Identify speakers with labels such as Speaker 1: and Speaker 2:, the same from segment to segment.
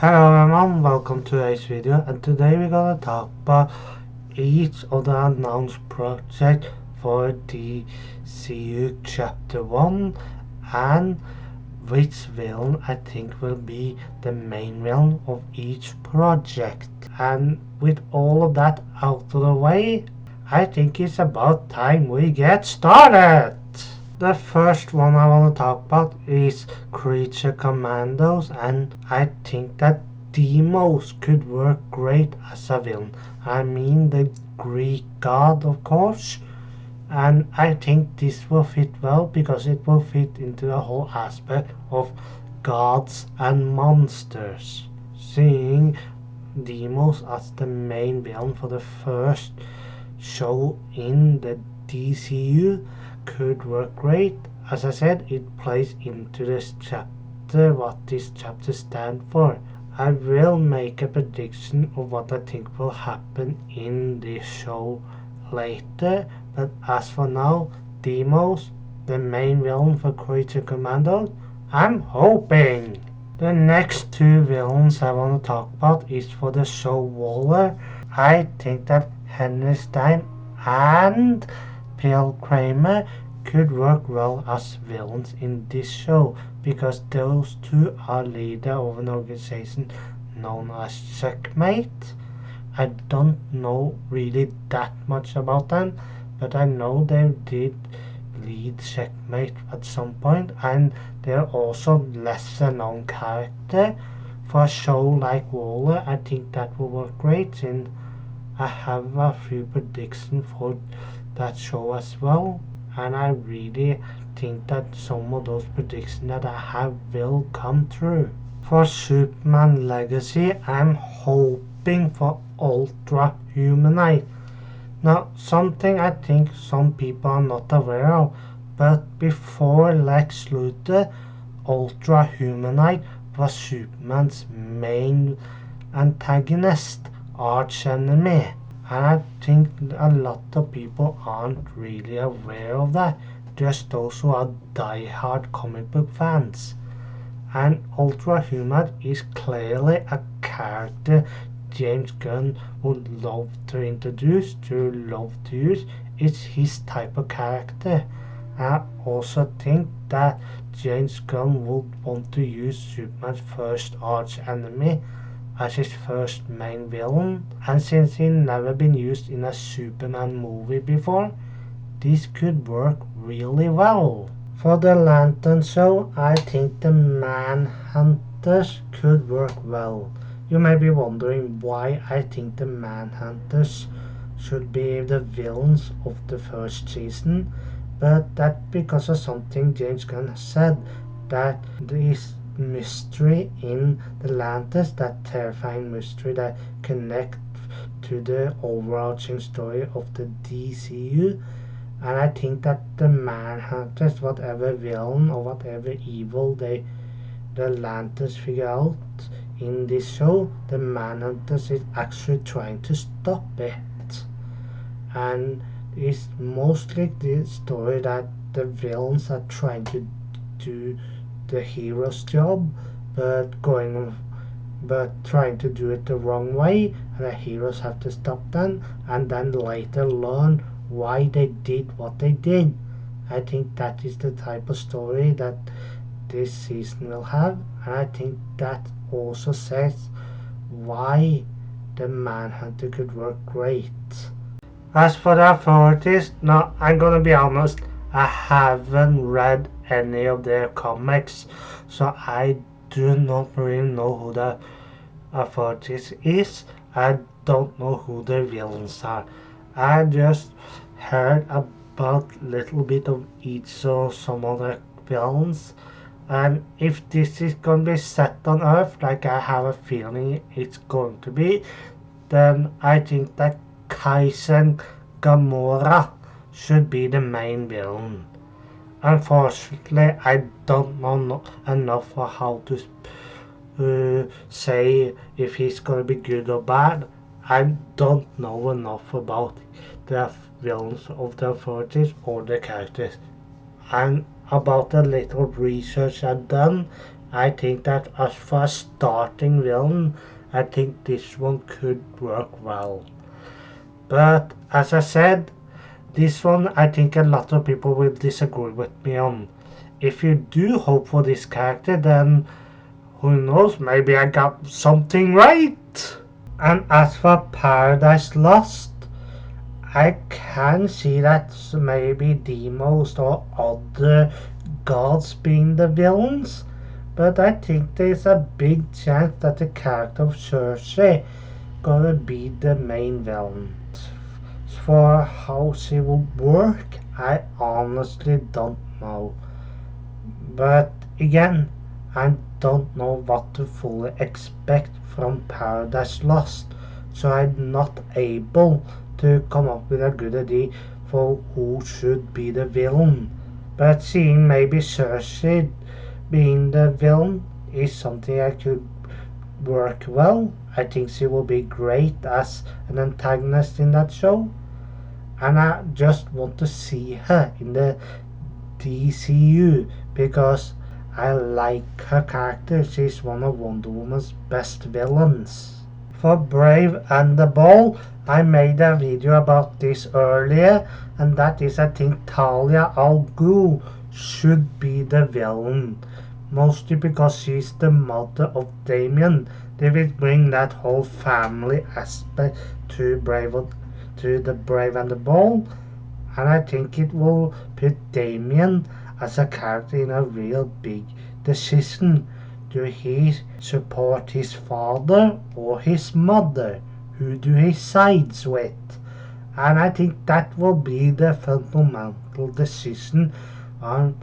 Speaker 1: Hello everyone, welcome to today's video, and today we're gonna talk about each of the announced projects for DCU Chapter 1 and which villain I think will be the main villain of each project. And with all of that out of the way, I think it's about time we get started! The first one I want to talk about is Creature Commandos, and I think that Demos could work great as a villain. I mean the Greek god, of course, and I think this will fit well because it will fit into the whole aspect of gods and monsters. Seeing Demos as the main villain for the first show in the DCU could work great. As I said, it plays into this chapter, what this chapter stands for. I will make a prediction of what I think will happen in this show later, but as for now, Demos, the main villain for Creature Commandos, I'm hoping. The next two villains I want to talk about is for the show Wher. I think that Henry Stein and Bill Kramer could work well as villains in this show because those two are leader of an organization known as Checkmate. I don't know really that much about them, but I know they did lead Checkmate at some point, and they're also lesser known character. For a show like Waller, I think that will work great, and I have a few predictions for that show as well, and I really think that some of those predictions that I have will come true. For Superman Legacy, I'm hoping for Ultra Humanite. Now, something I think some people are not aware of, but before Lex Luthor, Ultra Humanite was Superman's main antagonist, arch enemy. And I think a lot of people aren't really aware of that, just those who are die-hard comic book fans. And Ultra Human is clearly a character James Gunn would love to introduce, to love to use. It's his type of character. I also think that James Gunn would want to use Superman's first arch enemy as his first main villain, and since he never been used in a Superman movie before, this could work really well. For the Lantern show, I think the Manhunters could work well. You may be wondering why I think the Manhunters should be the villains of the first season, but that's because of something James Gunn said, that this mystery in the Lanterns, that terrifying mystery that connects to the overarching story of the DCU. And I think that the Manhunters, whatever villain or whatever evil the Lanterns figure out in this show, the Manhunters is actually trying to stop it. And it's mostly the story that the villains are trying to do the hero's job, but trying to do it the wrong way, and the heroes have to stop them and then later learn why they did what they did. I think that is the type of story that this season will have, and I think that also says why the Manhunter could work great. As for the authorities, now I'm gonna be honest, I haven't read any of their comics, so I do not really know who the authorities is. I don't know who the villains are. I just heard about little bit of each of some of the villains, and if this is gonna be set on Earth, like I have a feeling it's going to be, then I think that Kaizen Gamora should be the main villain. Unfortunately, I don't know enough for how to say if he's gonna be good or bad. I don't know enough about the villains of the authorities or the characters. And about the little research I've done, I think that as for a starting villain, I think this one could work well. But as I said, this one I think a lot of people will disagree with me on. If you do hope for this character, then who knows, maybe I got something right. And as for Paradise Lost, I can see that maybe Demos or other gods being the villains, but I think there's a big chance that the character of Cersei gonna be the main villain. For how she will work, I honestly don't know. But again, I don't know what to fully expect from Paradise Lost, so I'm not able to come up with a good idea for who should be the villain. But seeing maybe Cersei being the villain is something I could work well. I think she will be great as an antagonist in that show, and I just want to see her in the DCU because I like her character. She's one of Wonder Woman's best villains. For Brave and the Bold, I made a video about this earlier, and that is I think Talia al Ghul should be the villain. Mostly because she's the mother of Damien. They will bring that whole family aspect to the Brave and the Bold, and I think it will put Damien as a character in a real big decision. Do he support his father or his mother? Who do he sides with? And I think that will be the fundamental decision on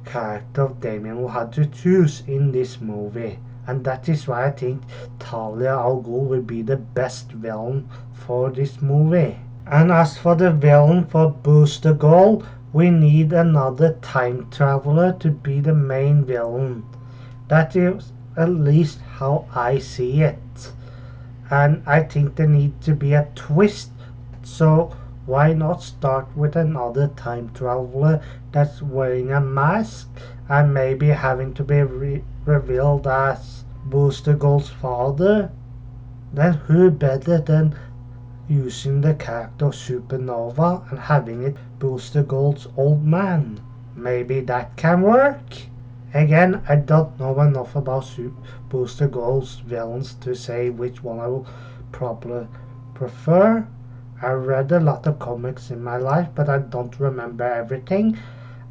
Speaker 1: character of Damien will have to choose in this movie. And that is why I think Talia al Ghul will be the best villain for this movie. And as for the villain for Booster Gold, we need another time traveler to be the main villain. That is at least how I see it. And I think there needs to be a twist. So why not start with another time traveler that's wearing a mask and maybe having to be revealed as Booster Gold's father? Then who better than using the character Supernova and having it Booster Gold's old man? Maybe that can work. Again, I don't know enough about Booster Gold's villains to say which one I will probably prefer. I read a lot of comics in my life, but I don't remember everything,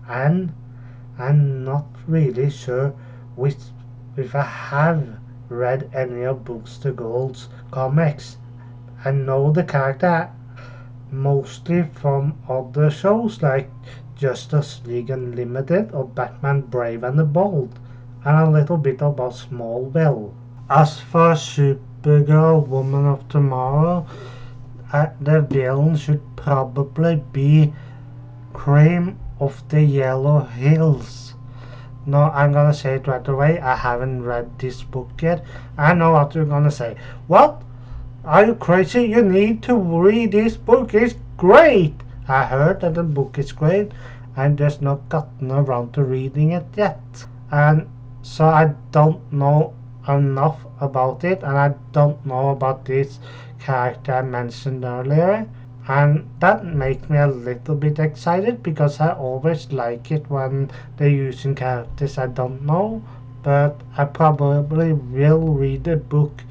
Speaker 1: and I'm not really sure which, if I have read any of Booster Gold's comics. I know the character mostly from other shows like Justice League Unlimited or Batman Brave and the Bold, and a little bit about Smallville. As for Supergirl Woman of Tomorrow, the villain should probably be Cream of the Yellow Hills. No, I'm gonna say it right away. I haven't read this book yet. I know what you're gonna say. What? Are you crazy? You need to read this book. It's great. I heard that the book is great. I'm just not gotten around to reading it yet. And so I don't know enough about it, and I don't know about this character I mentioned earlier. And that makes me a little bit excited because I always like it when they're using characters I don't know. But I probably will read the book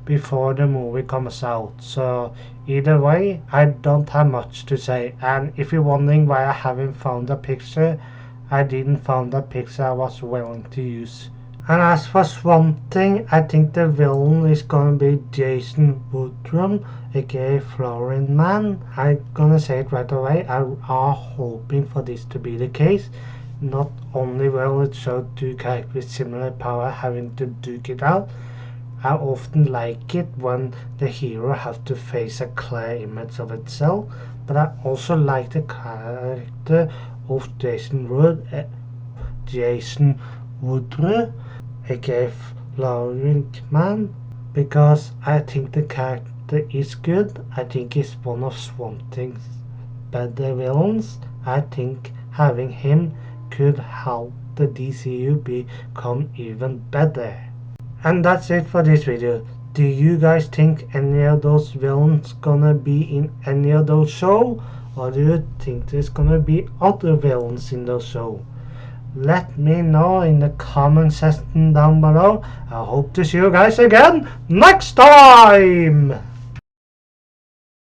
Speaker 1: before the movie comes out. So either way, I don't have much to say. And if you're wondering why I haven't found a picture, I didn't find a picture I was willing to use. And as for Swamp Thing, I think the villain is gonna be Jason Woodrum, aka Flooring Man. I'm gonna say it right away, I am hoping for this to be the case. Not only will it show two characters with similar power having to duke it out, I often like it when the hero has to face a clear image of itself, but I also like the character of Jason Woodrum, aka Flooring Man, because I think the character is good. I think he's one of Swamp Thing's better villains. I think having him could help the DCU become even better. And that's it for this video. Do you guys think any of those villains gonna be in any of those shows? Or do you think there's gonna be other villains in the show? Let me know in the comment section down below. I hope to see you guys again next time!